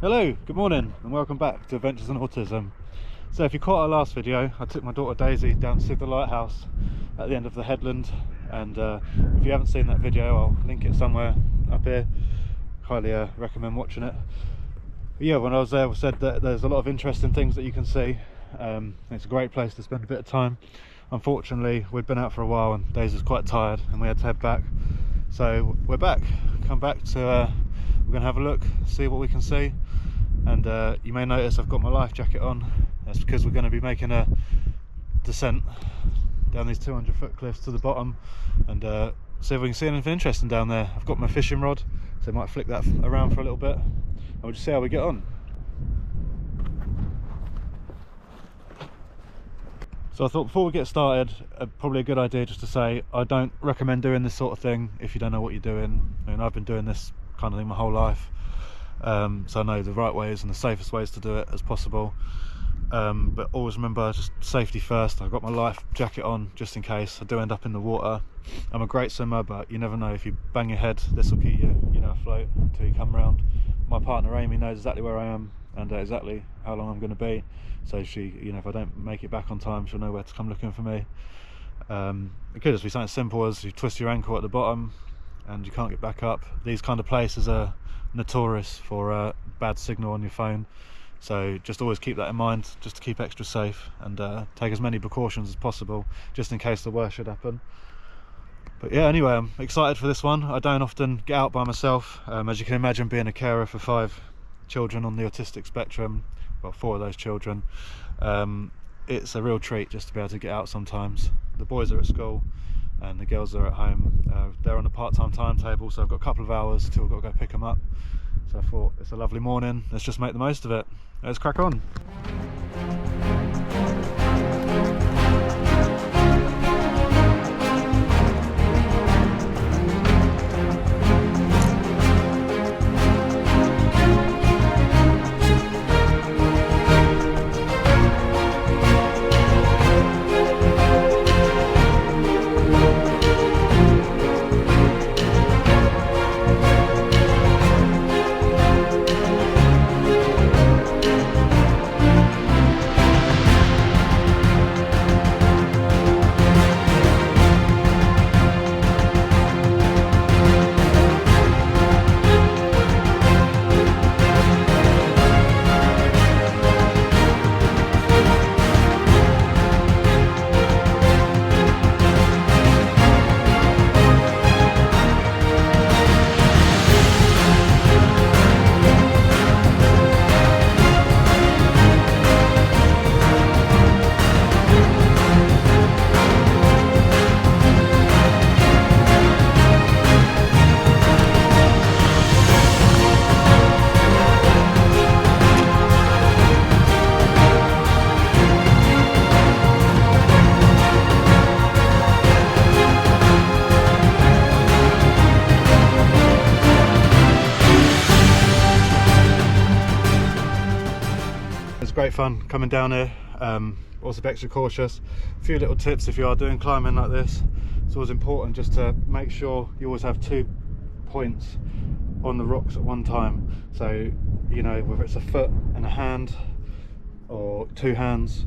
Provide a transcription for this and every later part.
Hello, good morning and welcome back to Adventures in Autism. So if you caught our last video, I took my daughter Daisy down to see the lighthouse at the end of the headland, and if you haven't seen that video I'll link it somewhere up here. Highly recommend watching it. But yeah, when I was there we said that there's a lot of interesting things that you can see. It's a great place to spend a bit of time. Unfortunately we'd been out for a while and Daisy's quite tired and we had to head back. So we're back, come back to we're going to have a look, see what we can see. And you may notice I've got my life jacket on. That's because we're going to be making a descent down these 200-foot cliffs to the bottom and see if we can see anything interesting down there. I've got my fishing rod, so I might flick that around for a little bit and we'll just see how we get on. So I thought before we get started, probably a good idea just to say I don't recommend doing this sort of thing if you don't know what you're doing. I mean, I've been doing this kind of thing my whole life. So I know the right ways and the safest ways to do it as possible, but always remember just safety first. I've got my life jacket on just in case I do end up in the water. I'm a great swimmer, but you never know, if you bang your head this will keep you afloat until you come round. My partner Amy knows exactly where I am and exactly how long I'm going to be, so she, if I don't make it back on time, she'll know where to come looking for me. It could just be something simple as you twist your ankle at the bottom and you can't get back up. These kind of places are notorious for a bad signal on your phone, so just always keep that in mind, just to keep extra safe and take as many precautions as possible just in case the worst should happen. But yeah, anyway, I'm excited for this one. I don't often get out by myself, as you can imagine, being a carer for 5 children on the autistic spectrum, well 4 of those children, it's a real treat just to be able to get out sometimes. The boys are at school and the girls are at home. They're on a part-time timetable, so I've got a couple of hours till I've got to go pick them up. So I thought, it's a lovely morning, let's just make the most of it. Let's crack on. Great fun coming down here. Also be extra cautious. A few little tips if you are doing climbing like this. It's always important just to make sure you always have 2 points on the rocks at one time. So whether it's a foot and a hand or 2 hands,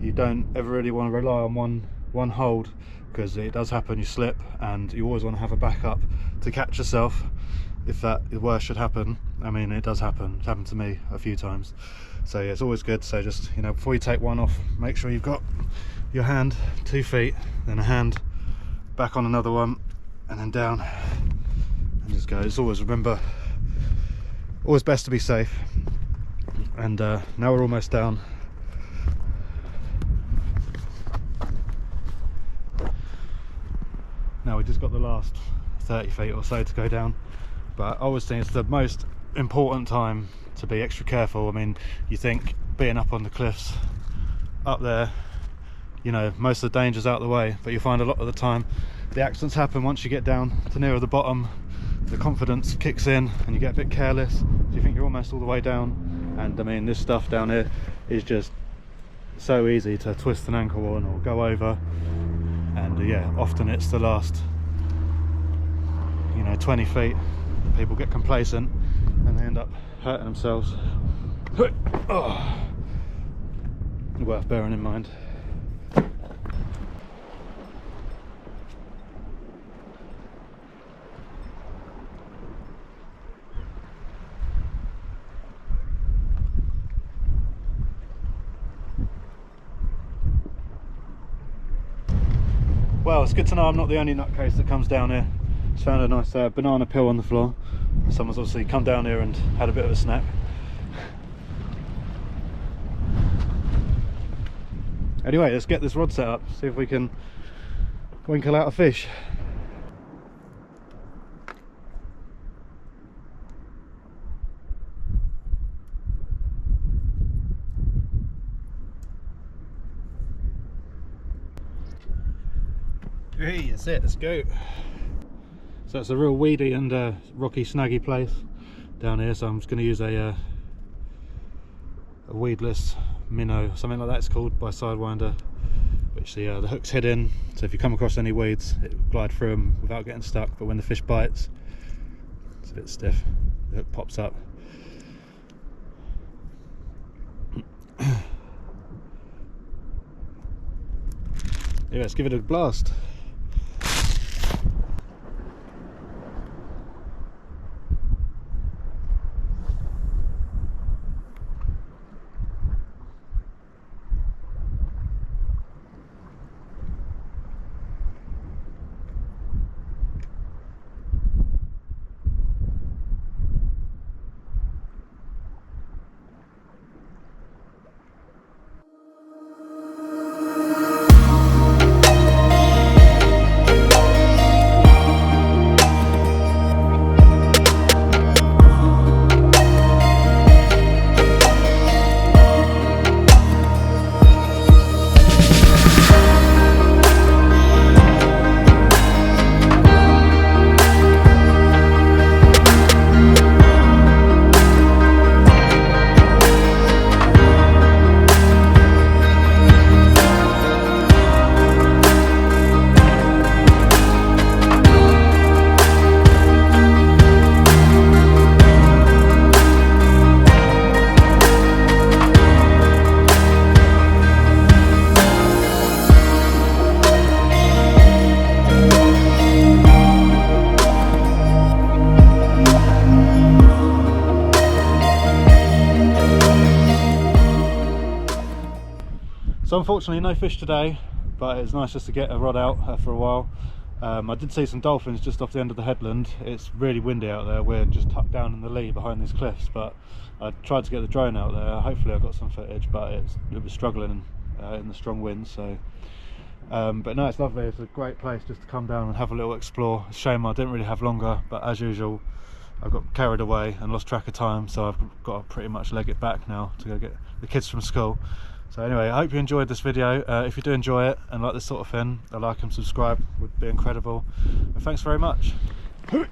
you don't ever really want to rely on one hold, because it does happen, you slip, and you always want to have a backup to catch yourself if the worst should happen. I mean, it does happen, it's happened to me a few times. So yeah, it's always good. So just before you take one off, make sure you've got your hand 2 feet, then a hand back on another one, and then down, and just go. It's always, remember, always best to be safe. And now we're almost down. Now we just got the last 30 feet or so to go down, but I always think it's the most important time to be extra careful. I mean, you think being up on the cliffs up there, most of the danger's out of the way, but you find a lot of the time the accidents happen once you get down to nearer the bottom. The confidence kicks in and you get a bit careless, so you think you're almost all the way down. And I mean, this stuff down here is just so easy to twist an ankle on or go over, and yeah, often it's the last 20 feet people get complacent and they end up hurting themselves. Oh. Worth bearing in mind. Well, it's good to know I'm not the only nutcase that comes down here. Just found a nice banana peel on the floor. Someone's obviously come down here and had a bit of a snack. Anyway, let's get this rod set up, see if we can winkle out a fish. Hey, that's it, let's go. So it's a real weedy and rocky, snaggy place down here, so I'm just going to use a weedless minnow, something like that it's called, by Sidewinder, which the hook's hidden, so if you come across any weeds it will glide through them without getting stuck, but when the fish bites it's a bit stiff, the hook pops up. Yeah, let's give it a blast. So unfortunately no fish today, but it's nice just to get a rod out for a while. I did see some dolphins just off the end of the headland. It's really windy out there, we're just tucked down in the lee behind these cliffs, but I tried to get the drone out there. Hopefully I got some footage, but it was struggling in the strong winds. So but no, it's lovely. It's a great place just to come down and have a little explore. It's a shame I didn't really have longer, but as usual I got carried away and lost track of time, so I've got to pretty much leg it back now to go get the kids from school. So anyway, I hope you enjoyed this video. If you do enjoy it and like this sort of thing, a like and subscribe would be incredible. And thanks very much. Whew.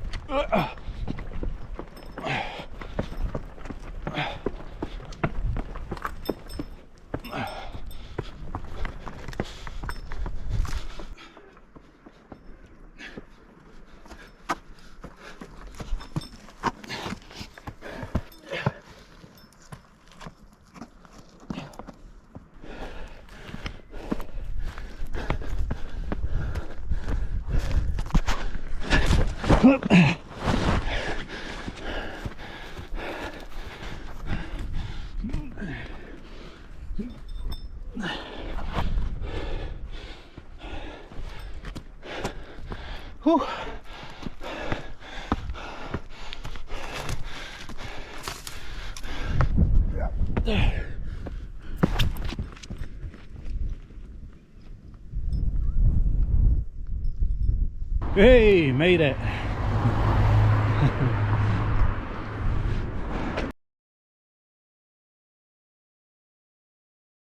Hey, made it.